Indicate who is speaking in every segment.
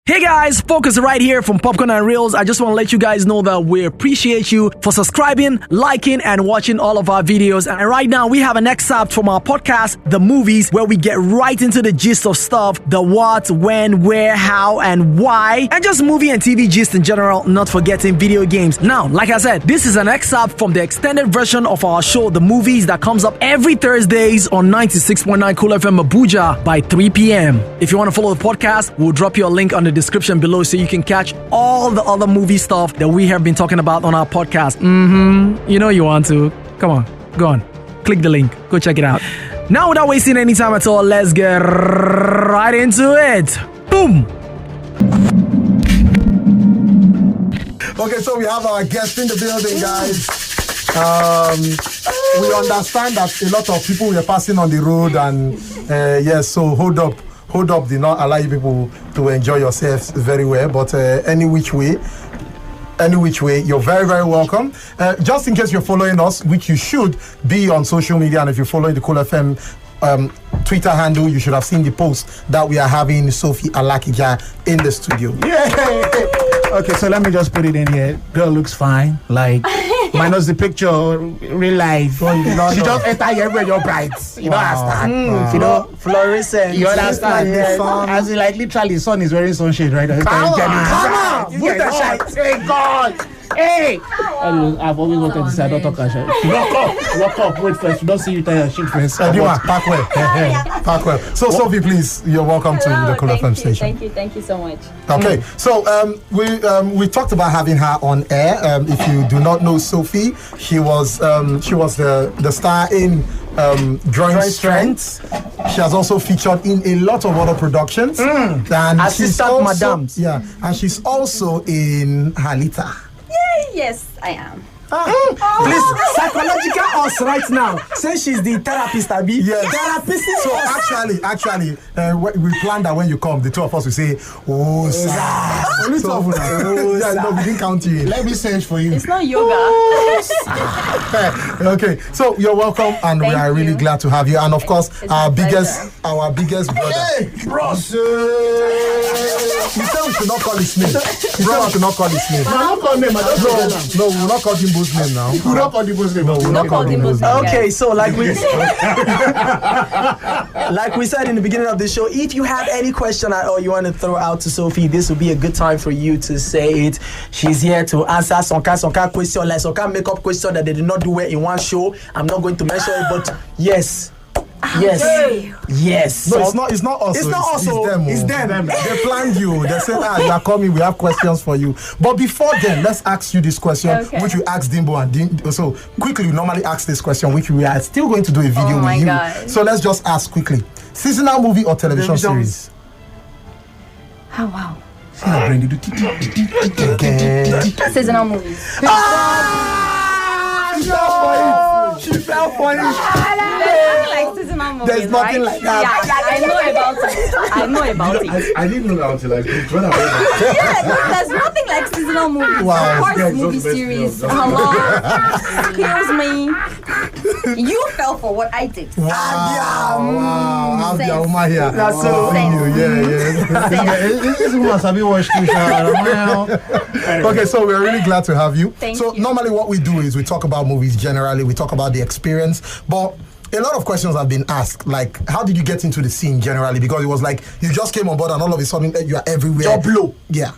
Speaker 1: Hey guys, Focus right here from Popcornandreels. I just want to let you guys know that we appreciate you for subscribing, liking, and watching all of our videos. And right now, we have an excerpt from our podcast, The Movies, where we get right into the gist of stuff, the what, when, where, how, and why, and just movie and TV gist in general, not forgetting video games. Now, like I said, this is an excerpt from the extended version of our show, The Movies, that comes up every Thursdays on 96.9 Cool FM Abuja by 3 p.m. If you want to follow the podcast, we'll drop you a link on the description below so you can catch all the other movie stuff that we have been talking about on our podcast. You know you want to. Come on, go on. Click the link. Go check it out. Now, without wasting any time at all, let's get right into it. Boom!
Speaker 2: Okay, so we have our guest in the building, guys. We understand that a lot of people were passing on the road and yes, so hold up did not allow you people to enjoy yourselves very well, but any which way, you're very, very welcome. Just in case you're following us, which you should be on social media, and if you're following the Cool FM Twitter handle, you should have seen the post that we are having Sophoe Alakija in the studio.
Speaker 3: Yeah. Okay, so let me just put it in here. Girl looks fine, like minus the picture, real life. She just enter here with your brights. You don't understand. You know,
Speaker 1: fluorescent.
Speaker 3: You understand? As in, like literally, sun is wearing sunshade right now.
Speaker 1: Come on, BUTAN SHAYI.
Speaker 3: Hey God. Hey! I've always wanted to say I don't talk about shit. Walk up, wait first. We don't see you tell your shit first.
Speaker 2: Park well. So, Sophie, please, you're welcome to the Cool FM station.
Speaker 4: Thank you so much.
Speaker 2: Okay, so we talked about having her on air. If you do not know Sophie, she was the star in Drawing Strength. She has also featured in a lot of other productions. And
Speaker 1: Assistant Madams.
Speaker 2: Yeah, and she's also in Halita.
Speaker 4: Yes, I am.
Speaker 1: Please, psychological us right now. Say she's the therapist, Abi.
Speaker 2: Yes.
Speaker 1: Therapist.
Speaker 2: So actually, we planned that when you come, the two of us will say, "Oh, sir." Yeah, no, we didn't count you in.
Speaker 3: Let me search for you.
Speaker 4: It's not yoga.
Speaker 2: Okay, so you're welcome, and we are really glad to have you. And of course, our biggest brother.
Speaker 3: Hey, bros.
Speaker 2: You said we should not call his name. We should not call his name.
Speaker 3: Don't call him.
Speaker 2: No, we will not call him both name now.
Speaker 3: We will not call him both name.
Speaker 2: No, we will not call him both name.
Speaker 1: Okay, so like we said in the beginning of the show, if you have any question at all you want to throw out to Sophie, this will be a good time for you to say it. She's here to answer some kind of question, like some kind of makeup question that they did not do well in one show. I'm not going to mention it, but yes. Yes.
Speaker 4: Okay.
Speaker 1: Yes.
Speaker 2: No, it's not us. It's them. They planned you. They said, you are coming. We have questions for you. But before then, let's ask you this question, which we asked Dimbo and Dimbo. So quickly, we normally ask this question, which we are still going to do a video with you.
Speaker 4: God.
Speaker 2: So let's just ask quickly: seasonal movie or television series?
Speaker 4: Oh wow.
Speaker 2: Seasonal
Speaker 4: movies.
Speaker 2: She fell for it.
Speaker 4: Like seasonal movies.
Speaker 2: There's nothing like that.
Speaker 4: Yeah, I know about it.
Speaker 3: I didn't know that until I did.
Speaker 4: Yeah, there's nothing like seasonal movies.
Speaker 2: Wow.
Speaker 4: Of course, movie series. Hello. Excuse me. You fell for what I did.
Speaker 2: Wow. Abia Uma here.
Speaker 1: That's so
Speaker 3: This woman sabi watch too.
Speaker 2: Okay, so we're really glad to have you.
Speaker 4: Thank you.
Speaker 2: Normally what we do is we talk about movies generally, we talk about the experience, but a lot of questions have been asked, like how did you get into the scene generally? Because it was like you just came on board and all of a sudden you are everywhere.
Speaker 1: Job low.
Speaker 2: Yeah.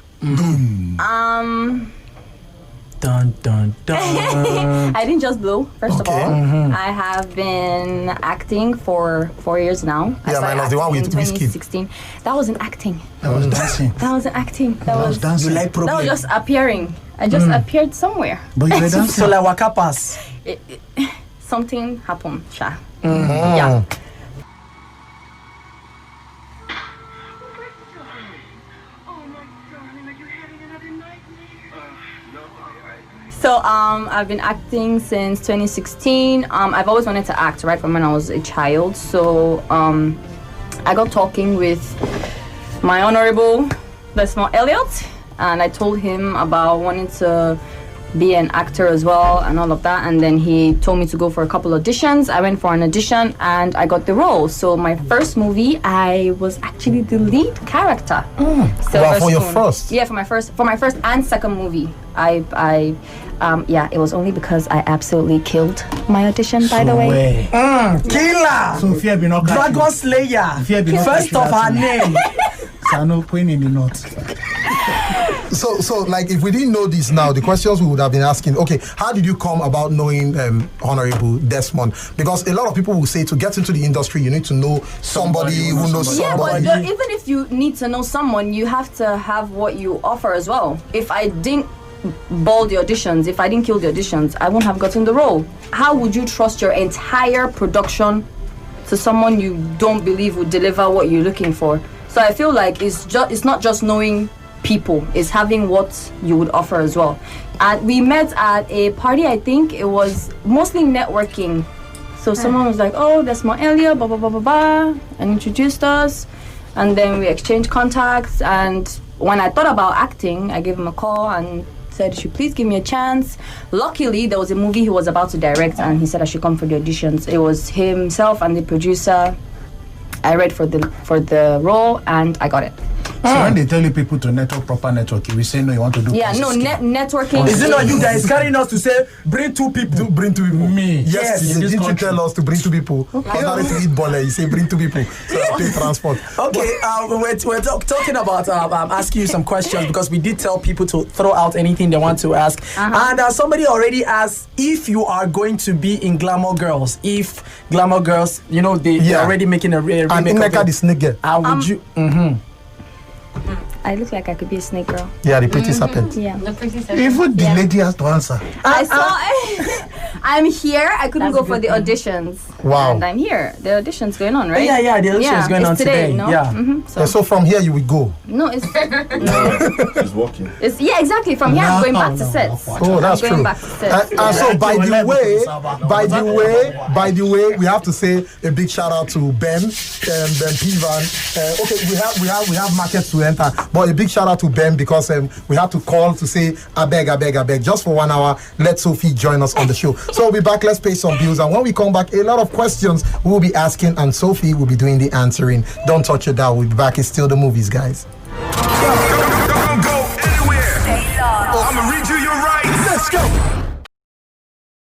Speaker 1: Dun dun dun.
Speaker 4: I didn't just blow, first of all.
Speaker 2: Mm-hmm.
Speaker 4: I have been acting for 4 years now. I started
Speaker 2: minus the one with
Speaker 4: acting in
Speaker 2: Wizkid.
Speaker 4: 2016. That wasn't acting.
Speaker 3: That was dancing.
Speaker 4: That wasn't acting. That was
Speaker 3: dancing.
Speaker 1: You like
Speaker 4: that was
Speaker 1: problem.
Speaker 4: just appearing. I just appeared somewhere.
Speaker 3: But you were dancing.
Speaker 1: So like waka pass.
Speaker 4: Something happened, Sha.
Speaker 2: Mm-hmm.
Speaker 4: Yeah. So I've been acting since 2016. I've always wanted to act right from when I was a child. So I got talking with my honorable, the small Elliot, and I told him about wanting to be an actor as well and all of that. And then he told me to go for a couple auditions. I went for an audition and I got the role. So my first movie, I was actually the lead character.
Speaker 2: Well, for your first?
Speaker 4: Yeah, for my first and second movie. It was only because I absolutely killed my audition, by the way.
Speaker 1: Killer!
Speaker 3: Sophia be not
Speaker 1: Dragon Slayer! First of her name.
Speaker 3: Sano Queen in the North.
Speaker 2: So like, if we didn't know this now, the questions we would have been asking, okay, how did you come about knowing Honorable Desmond? Because a lot of people will say to get into the industry, you need to know somebody who knows somebody.
Speaker 4: Yeah, but even if you need to know someone, you have to have what you offer as well. If I didn't ball the auditions, if I didn't kill the auditions, I wouldn't have gotten the role. How would you trust your entire production to someone you don't believe would deliver what you're looking for? So I feel like it's not just knowing people, it's having what you would offer as well. And we met at a party, I think it was mostly networking. So someone was like, oh, that's my Elia, blah, blah, blah, blah, blah, and introduced us. And then we exchanged contacts. And when I thought about acting, I gave him a call and said, "Should please give me a chance." Luckily, there was a movie he was about to direct, and he said I should come for the auditions. It was himself and the producer. I read for the role, and I got it.
Speaker 3: So when they tell you people to network, proper networking, we say no, you want to do
Speaker 4: networking.
Speaker 1: Is it not you guys carrying us to say bring two people?
Speaker 2: Bring two people.
Speaker 3: Me.
Speaker 2: Yes. Didn't you tell us to bring two people? Okay. Not to eat bole. You say bring two people. So I pay transport.
Speaker 1: Okay, we're talking about asking you some questions because we did tell people to throw out anything they want to ask. And somebody already asked if you are going to be in Glamour Girls. If Glamour Girls, they're already making a remake
Speaker 2: of it.
Speaker 1: Would you?
Speaker 4: I look like I could be a snake girl.
Speaker 2: Yeah, the pretty serpent.
Speaker 4: Yeah,
Speaker 5: the pretty serpent.
Speaker 3: Even the lady has to answer.
Speaker 4: I saw. I'm here. I couldn't go for the auditions.
Speaker 2: Wow.
Speaker 4: And I'm here. The audition's going on, right?
Speaker 1: Yeah, the audition's going on today.
Speaker 4: No?
Speaker 1: Yeah.
Speaker 2: So from here you will go.
Speaker 4: No, it's
Speaker 6: She's walking.
Speaker 4: Exactly. From here I'm going back to sets.
Speaker 2: Oh, that's true.
Speaker 4: Back to sets.
Speaker 2: So by the way, we have to say a big shout out to Ben Pivan. Okay, we have markets to enter, but a big shout out to Ben because we have to call to say I beg, just for 1 hour. Let Sophie join us on the show. So we'll be back. Let's pay some bills, and when we come back, a lot of questions we'll be asking, and Sophie will be doing the answering. Don't touch it down. We'll be back. It's still the movies, guys.
Speaker 7: Don't go anywhere. Stay long. I'ma read you your rights.
Speaker 2: Let's go.